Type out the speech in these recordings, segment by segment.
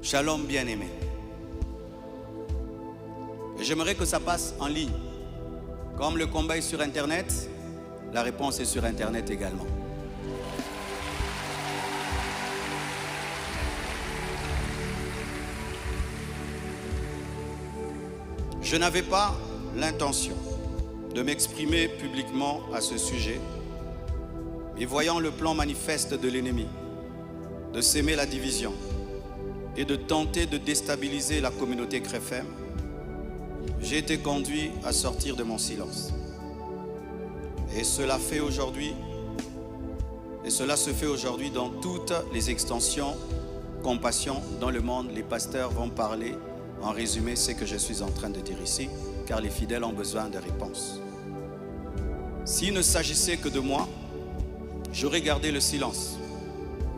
Shalom bien-aimé. Et j'aimerais que ça passe en ligne. Comme le combat est sur Internet, la réponse est sur Internet également. Je n'avais pas l'intention de m'exprimer publiquement à ce sujet, mais voyant le plan manifeste de l'ennemi, de s'aimer la division et de tenter de déstabiliser la communauté CREFEM, j'ai été conduit à sortir de mon silence. Et cela se fait aujourd'hui dans toutes les extensions compassion dans le monde. Les pasteurs vont parler en résumé ce que je suis en train de dire ici, car les fidèles ont besoin de réponses. S'il ne s'agissait que de moi, j'aurais gardé le silence,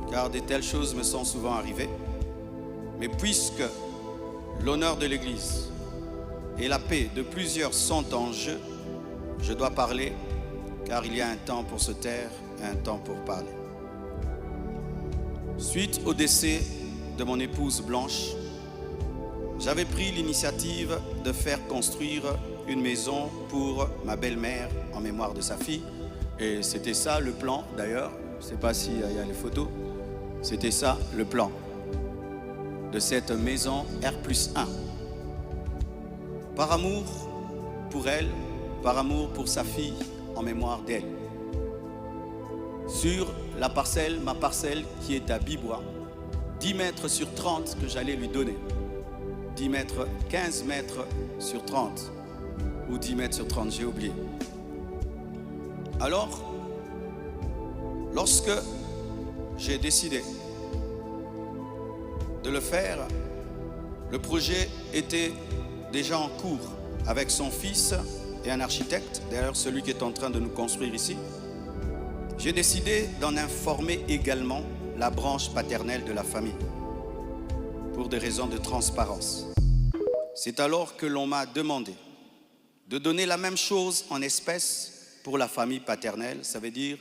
car de telles choses me sont souvent arrivées. Mais puisque l'honneur de l'Église et la paix de plusieurs sont en jeu, je dois parler, car il y a un temps pour se taire et un temps pour parler. Suite au décès de mon épouse Blanche, j'avais pris l'initiative de faire construire une maison pour ma belle-mère en mémoire de sa fille. Et c'était ça le plan d'ailleurs. Je ne sais pas s'il y a les photos. C'était ça le plan de cette maison R+1. Par amour pour elle, par amour pour sa fille, en mémoire d'elle. Sur la parcelle, ma parcelle qui est à Bibois, 10 mètres sur 30 que j'allais lui donner. 10 mètres, 15 mètres sur 30. Ou 10 mètres sur 30, j'ai oublié. Alors, lorsque j'ai décidé de le faire, le projet était déjà en cours avec son fils et un architecte, d'ailleurs celui qui est en train de nous construire ici. J'ai décidé d'en informer également la branche paternelle de la famille pour des raisons de transparence. C'est alors que l'on m'a demandé de donner la même chose en espèces pour la famille paternelle. Ça veut dire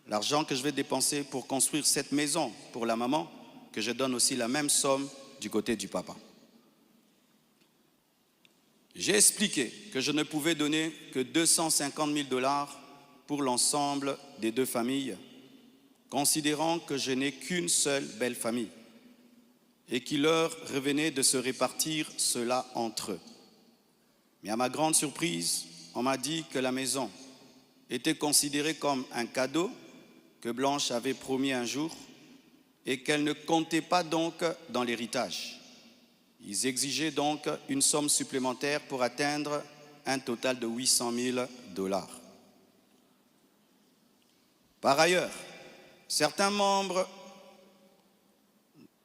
l'argent que je vais dépenser pour construire cette maison pour la maman, que je donne aussi la même somme du côté du papa. J'ai expliqué que je ne pouvais donner que 250 000 $ pour l'ensemble des deux familles, considérant que je n'ai qu'une seule belle famille et qu'il leur revenait de se répartir cela entre eux. Mais à ma grande surprise, on m'a dit que la maison était considérée comme un cadeau que Blanche avait promis un jour et qu'elle ne comptait pas donc dans l'héritage. Ils exigeaient donc une somme supplémentaire pour atteindre un total de 800 000 $. Par ailleurs, certains membres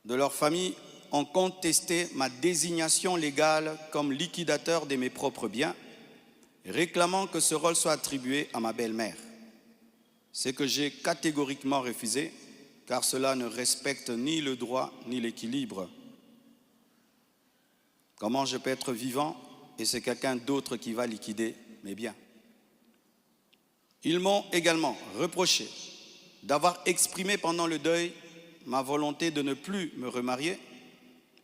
de leur famille ont contesté ma désignation légale comme liquidateur de mes propres biens, réclamant que ce rôle soit attribué à ma belle-mère. Ce que j'ai catégoriquement refusé, car cela ne respecte ni le droit ni l'équilibre. Comment je peux être vivant et c'est quelqu'un d'autre qui va liquider mes biens? Ils m'ont également reproché d'avoir exprimé pendant le deuil ma volonté de ne plus me remarier,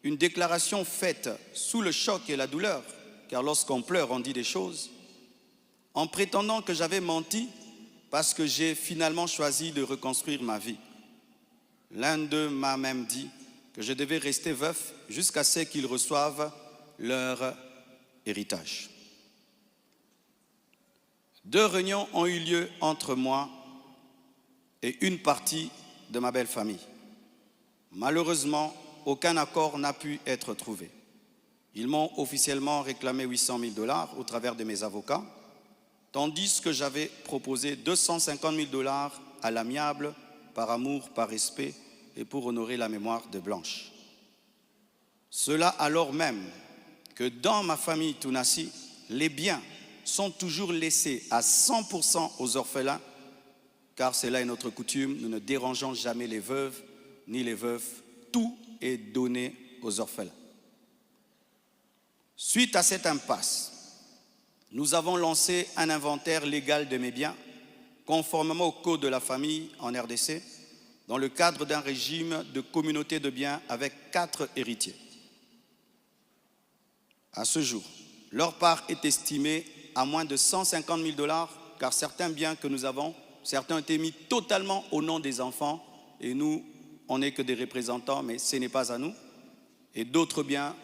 une déclaration faite sous le choc et la douleur, car lorsqu'on pleure, on dit des choses, en prétendant que j'avais menti parce que j'ai finalement choisi de reconstruire ma vie. L'un d'eux m'a même dit que je devais rester veuf jusqu'à ce qu'ils reçoivent leur héritage. 2 réunions ont eu lieu entre moi et une partie de ma belle famille. Malheureusement, aucun accord n'a pu être trouvé. Ils m'ont officiellement réclamé 800 000 $ au travers de mes avocats, tandis que j'avais proposé 250 000 $ à l'amiable, par amour, par respect et pour honorer la mémoire de Blanche. Cela alors même que dans ma famille Tounassi, les biens sont toujours laissés à 100% aux orphelins, car c'est là est notre coutume, nous ne dérangeons jamais les veuves ni les veufs, tout est donné aux orphelins. Suite à cette impasse, nous avons lancé un inventaire légal de mes biens, conformément au code de la famille en RDC, dans le cadre d'un régime de communauté de biens avec 4 héritiers. À ce jour, leur part est estimée à moins de 150 000 $, car certains biens que nous avons, certains ont été mis totalement au nom des enfants, et nous, on n'est que des représentants, mais ce n'est pas à nous. Et d'autres biens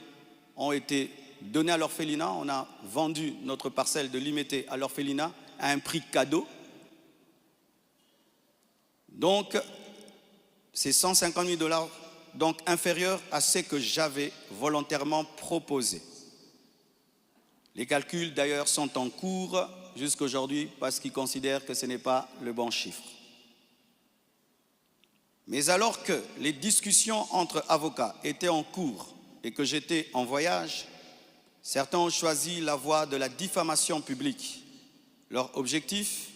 ont été donnés à l'orphelinat. On a vendu notre parcelle de Limété à l'orphelinat à un prix cadeau. Donc, c'est 150 000 $, donc inférieur à ce que j'avais volontairement proposé. Les calculs d'ailleurs sont en cours jusqu'à aujourd'hui parce qu'ils considèrent que ce n'est pas le bon chiffre. Mais alors que les discussions entre avocats étaient en cours et que j'étais en voyage, certains ont choisi la voie de la diffamation publique. Leur objectif,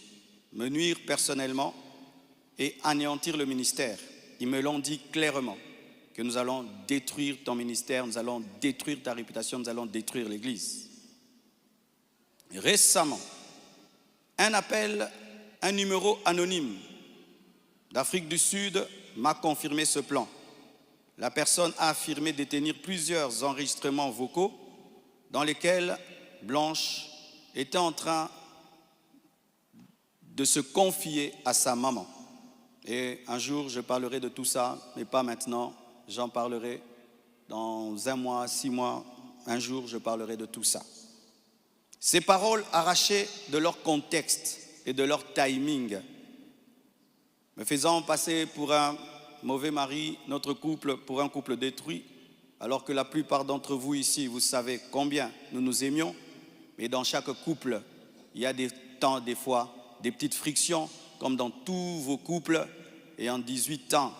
me nuire personnellement et anéantir le ministère. Ils me l'ont dit clairement, que nous allons détruire ton ministère, nous allons détruire ta réputation, nous allons détruire l'Église. Récemment, un numéro anonyme d'Afrique du Sud m'a confirmé ce plan. La personne a affirmé détenir plusieurs enregistrements vocaux dans lesquels Blanche était en train de se confier à sa maman. Et un jour, je parlerai de tout ça, mais pas maintenant. J'en parlerai dans 1 mois, 6 mois. Un jour, je parlerai de tout ça. Ces paroles arrachées de leur contexte et de leur timing, me faisant passer pour un mauvais mari, notre couple pour un couple détruit, alors que la plupart d'entre vous ici, vous savez combien nous nous aimions, mais dans chaque couple, il y a des temps, des fois, des petites frictions, comme dans tous vos couples. Et en 18 ans,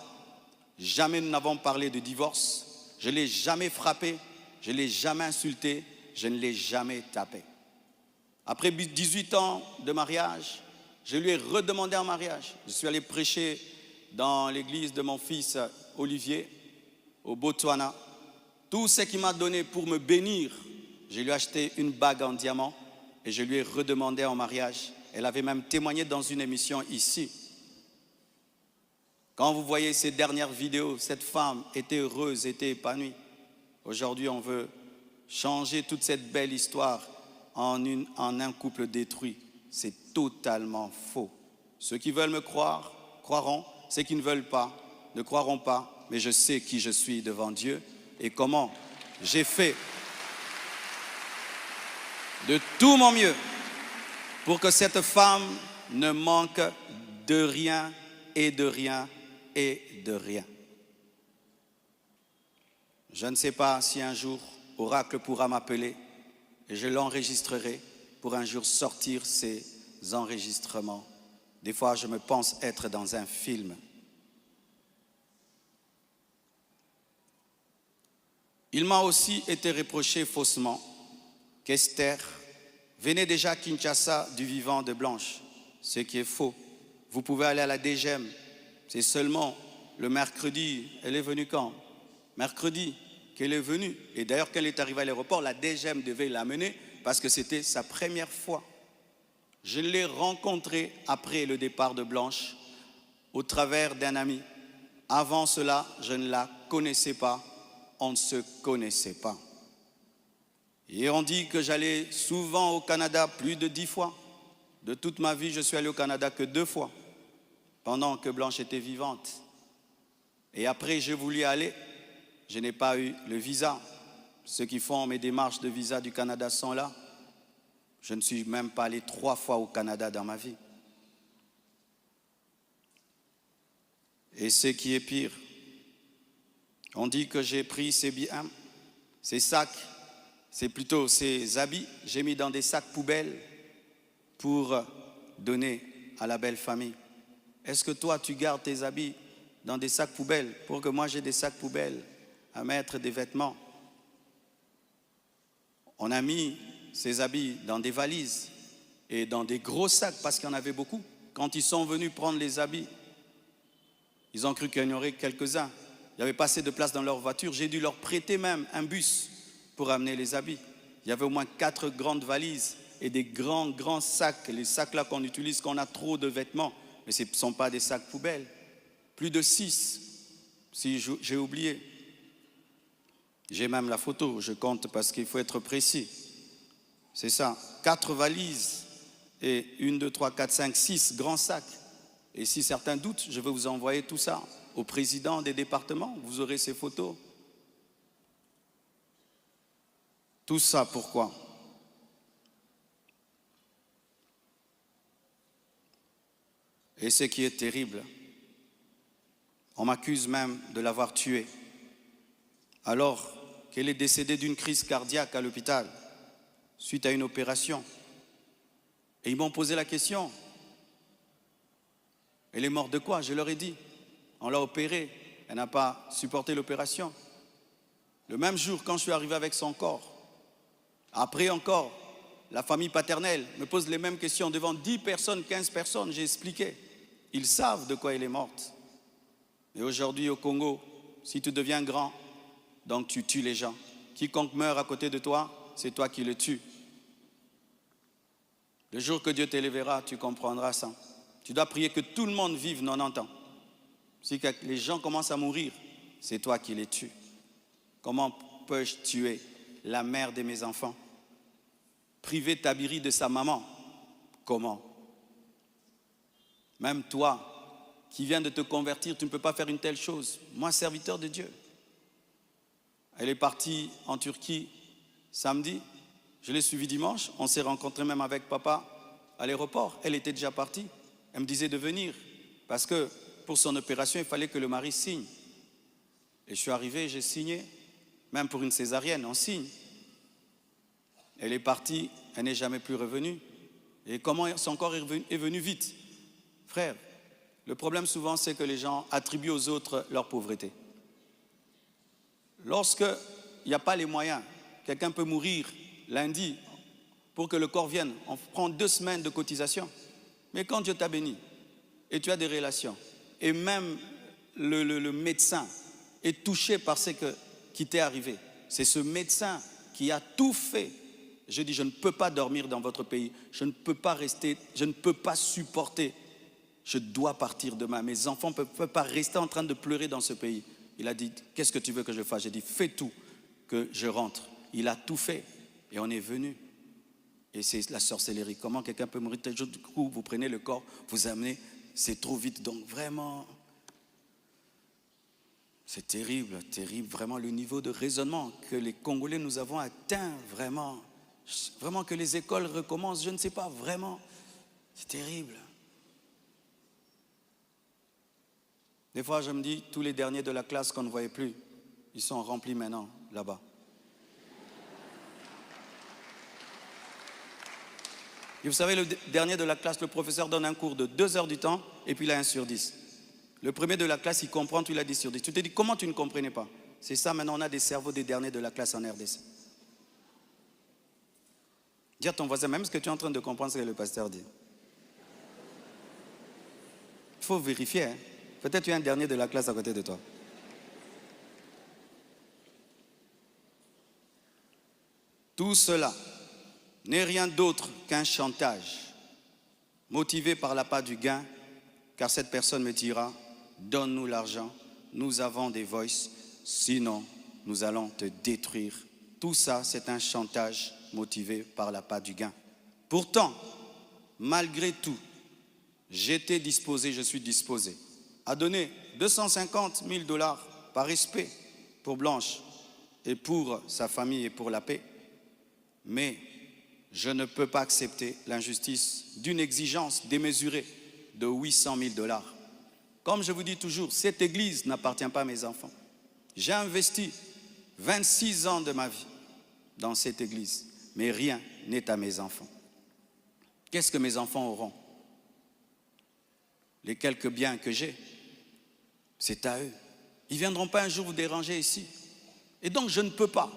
jamais nous n'avons parlé de divorce, je ne l'ai jamais frappé, je ne l'ai jamais insulté, je ne l'ai jamais tapé. Après 18 ans de mariage, je lui ai redemandé en mariage. Je suis allé prêcher dans l'église de mon fils Olivier, au Botswana. Tout ce qu'il m'a donné pour me bénir, je lui ai acheté une bague en diamant et je lui ai redemandé en mariage. Elle avait même témoigné dans une émission ici. Quand vous voyez ces dernières vidéos, cette femme était heureuse, était épanouie. Aujourd'hui, on veut changer toute cette belle histoire en un couple détruit. C'est totalement faux. Ceux qui veulent me croire, croiront. Ceux qui ne veulent pas, ne croiront pas. Mais je sais qui je suis devant Dieu et comment j'ai fait de tout mon mieux pour que cette femme ne manque de rien et de rien et de rien. Je ne sais pas si un jour Oracle pourra m'appeler et je l'enregistrerai pour un jour sortir ces enregistrements. Des fois, je me pense être dans un film. Il m'a aussi été reproché faussement qu'Esther venait déjà à Kinshasa du vivant de Blanche, ce qui est faux. Vous pouvez aller à la DGM, c'est seulement le mercredi. Elle est venue quand? Mercredi qu'elle est venue. Et d'ailleurs, quand elle est arrivée à l'aéroport, la DGM devait l'amener parce que c'était sa première fois. Je l'ai rencontrée après le départ de Blanche au travers d'un ami. Avant cela, je ne la connaissais pas, on ne se connaissait pas. Et on dit que j'allais souvent au Canada plus de 10 fois. De toute ma vie, je suis allé au Canada que 2 fois, pendant que Blanche était vivante. Et après, j'ai voulu aller, je n'ai pas eu le visa. Ceux qui font mes démarches de visa du Canada sont là. Je ne suis même pas allé 3 fois au Canada dans ma vie. Et ce qui est pire, on dit que j'ai pris ces biens, ces sacs, c'est plutôt ces habits, j'ai mis dans des sacs poubelles pour donner à la belle famille. Est-ce que toi, tu gardes tes habits dans des sacs poubelles pour que moi j'ai des sacs poubelles à mettre des vêtements? On a mis ces habits dans des valises et dans des gros sacs parce qu'il y en avait beaucoup. Quand ils sont venus prendre les habits, ils ont cru qu'il y en aurait quelques-uns. Il n'y avait pas assez de place dans leur voiture. J'ai dû leur prêter même un bus pour amener les habits. Il y avait au moins 4 grandes valises et des grands sacs. Les sacs là qu'on utilise quand on a trop de vêtements. Mais ce ne sont pas des sacs poubelles. plus de 6, si j'ai oublié. J'ai même la photo, je compte parce qu'il faut être précis. C'est ça, 4 valises et 1, 2, 3, 4, 5, 6 grands sacs. Et si certains doutent, je vais vous envoyer tout ça au président des départements. Vous aurez ces photos. Tout ça, pourquoi? Et ce qui est terrible, on m'accuse même de l'avoir tué, alors qu'elle est décédée d'une crise cardiaque à l'hôpital, suite à une opération. Et ils m'ont posé la question, elle est morte de quoi? Je leur ai dit, on l'a opérée, elle n'a pas supporté l'opération. Le même jour, quand je suis arrivé avec son corps, après encore, la famille paternelle me pose les mêmes questions devant 10 personnes, 15 personnes, j'ai expliqué. Ils savent de quoi elle est morte. Et aujourd'hui au Congo, si tu deviens grand, donc tu tues les gens. Quiconque meurt à côté de toi, c'est toi qui le tues. Le jour que Dieu t'élèvera, tu comprendras ça. Tu dois prier que tout le monde vive 90 ans. Si les gens commencent à mourir, c'est toi qui les tues. Comment peux-je tuer la mère de mes enfants? Priver Tabiri de sa maman? Comment? Même toi, qui viens de te convertir, tu ne peux pas faire une telle chose. Moi, serviteur de Dieu. Elle est partie en Turquie samedi. Je l'ai suivie dimanche. On s'est rencontrés même avec papa à l'aéroport. Elle était déjà partie. Elle me disait de venir parce que pour son opération, il fallait que le mari signe. Et je suis arrivé, j'ai signé. Même pour une césarienne, on signe. Elle est partie, elle n'est jamais plus revenue. Et comment son corps est venu vite? Frère, le problème souvent, c'est que les gens attribuent aux autres leur pauvreté. Lorsqu'il n'y a pas les moyens, quelqu'un peut mourir lundi pour que le corps vienne. On prend 2 semaines de cotisation. Mais quand Dieu t'a béni et tu as des relations, et même le médecin est touché par ce qui t'est arrivé, c'est ce médecin qui a tout fait. Je dis, je ne peux pas dormir dans votre pays, je ne peux pas rester, je ne peux pas supporter, je dois partir demain. Mes enfants ne peuvent pas rester en train de pleurer dans ce pays. Il a dit, qu'est-ce que tu veux que je fasse? J'ai dit, fais tout, que je rentre. Il a tout fait et on est venu. Et c'est la sorcellerie. Comment quelqu'un peut mourir tel jour? Du coup, vous prenez le corps, vous amenez, c'est trop vite. Donc vraiment, c'est terrible, terrible. Vraiment le niveau de raisonnement que les Congolais nous avons atteint, vraiment. Vraiment que les écoles recommencent, je ne sais pas, vraiment. C'est terrible. Des fois, je me dis, tous les derniers de la classe qu'on ne voyait plus, ils sont remplis maintenant, là-bas. Et vous savez, le dernier de la classe, le professeur donne un cours de 2 heures du temps, et puis il a 1 sur 10. Le premier de la classe, il comprend, tu l'as 10 sur 10. Tu te dis, comment tu ne comprenais pas? C'est ça, maintenant, on a des cerveaux des derniers de la classe en RDC. Dis à ton voisin, même ce que tu es en train de comprendre, ce que le pasteur dit. Il faut vérifier, hein. Peut-être tu es un dernier de la classe à côté de toi. Tout cela n'est rien d'autre qu'un chantage, motivé par l'appât du gain, car cette personne me dira, donne-nous l'argent, nous avons des voices, sinon nous allons te détruire. Tout ça, c'est un chantage motivé par l'appât du gain. Pourtant, malgré tout, j'étais disposé, je suis disposé à donner 250 000 $ par respect pour Blanche et pour sa famille et pour la paix. Mais je ne peux pas accepter l'injustice d'une exigence démesurée de 800 000 $. Comme je vous dis toujours, cette église n'appartient pas à mes enfants. J'ai investi 26 ans de ma vie dans cette église, mais rien n'est à mes enfants. Qu'est-ce que mes enfants auront? Les quelques biens que j'ai, c'est à eux. Ils ne viendront pas un jour vous déranger ici. Et donc je ne peux pas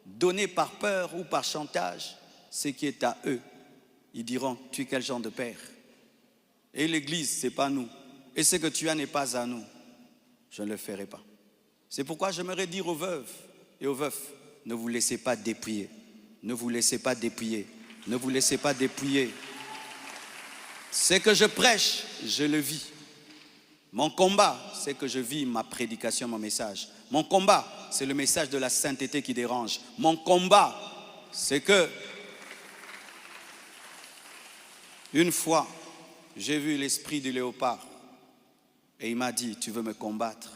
donner par peur ou par chantage ce qui est à eux. Ils diront, tu es quel genre de père? Et l'église, ce n'est pas nous. Et ce que tu as n'est pas à nous. Je ne le ferai pas. C'est pourquoi j'aimerais dire aux veuves et aux veufs, ne vous laissez pas dépouiller. Ne vous laissez pas dépouiller. Ne vous laissez pas dépouiller. Ce que je prêche, je le vis. Mon combat, c'est que je vis ma prédication, mon message. Mon combat, c'est le message de la sainteté qui dérange. Mon combat, c'est que, une fois, j'ai vu l'esprit du léopard et il m'a dit, tu veux me combattre?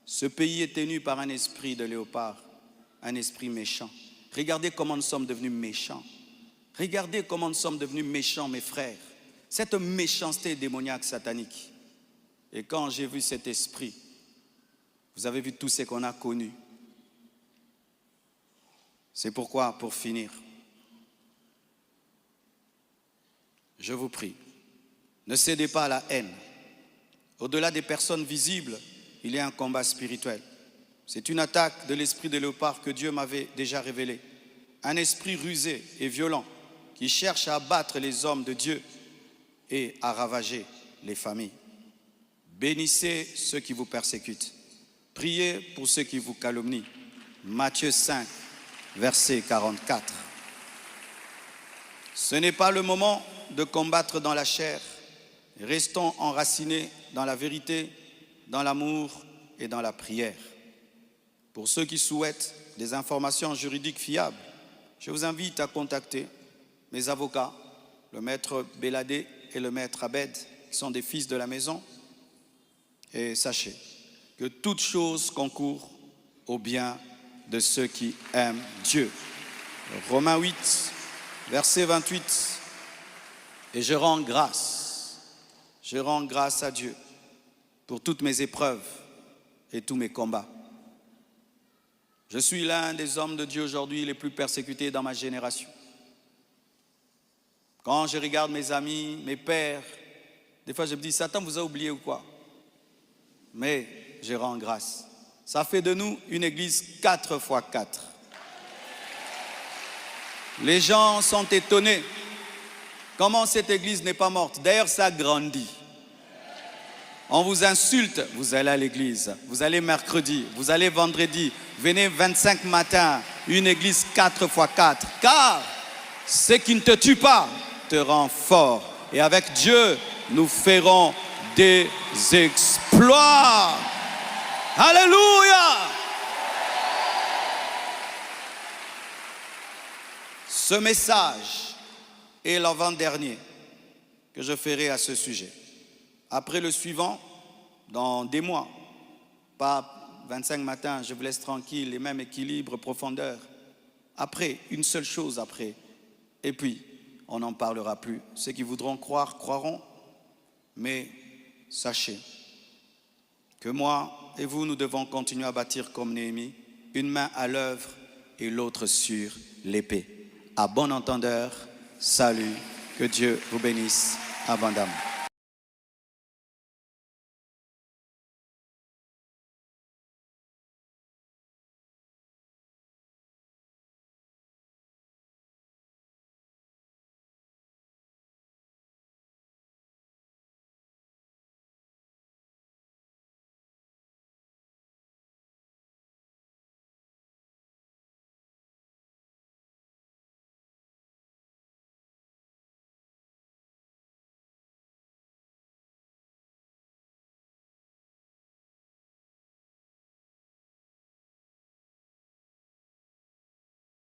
Ce pays est tenu par un esprit de léopard, un esprit méchant. Regardez comment nous sommes devenus méchants. Regardez comment nous sommes devenus méchants, mes frères. Cette méchanceté démoniaque satanique. Et quand j'ai vu cet esprit, vous avez vu tout ce qu'on a connu. C'est pourquoi, pour finir, je vous prie, ne cédez pas à la haine. Au-delà des personnes visibles, il y a un combat spirituel. C'est une attaque de l'esprit de léopard que Dieu m'avait déjà révélé. Un esprit rusé et violent qui cherche à abattre les hommes de Dieu et à ravager les familles. Bénissez ceux qui vous persécutent. Priez pour ceux qui vous calomnient. Matthieu 5, verset 44. Ce n'est pas le moment de combattre dans la chair. Restons enracinés dans la vérité, dans l'amour et dans la prière. Pour ceux qui souhaitent des informations juridiques fiables, je vous invite à contacter mes avocats, le maître Béladé et le maître Abed, qui sont des fils de la maison. Et sachez que toute chose concourt au bien de ceux qui aiment Dieu. Romains 8, verset 28. Et je rends grâce à Dieu pour toutes mes épreuves et tous mes combats. Je suis l'un des hommes de Dieu aujourd'hui les plus persécutés dans ma génération. Quand je regarde mes amis, mes pères, des fois je me dis, Satan vous a oublié ou quoi? Mais je rends grâce. Ça fait de nous une église 4x4. Les gens sont étonnés. Comment cette église n'est pas morte? D'ailleurs, ça grandit. On vous insulte, vous allez à l'église. Vous allez mercredi, vous allez vendredi. Venez 25 matins, une église 4x4. Car ce qui ne te tue pas te rend fort. Et avec Dieu, nous ferons des exploits. Alléluia! Ce message est l'avant-dernier que je ferai à ce sujet. Après le suivant, dans des mois, pas 25 matins, je vous laisse tranquille, les mêmes équilibres, profondeur. Après, une seule chose après. Et puis, on n'en parlera plus. Ceux qui voudront croire, croiront. Mais sachez que moi et vous, nous devons continuer à bâtir comme Néhémie, une main à l'œuvre et l'autre sur l'épée. À bon entendeur, salut, que Dieu vous bénisse abondamment.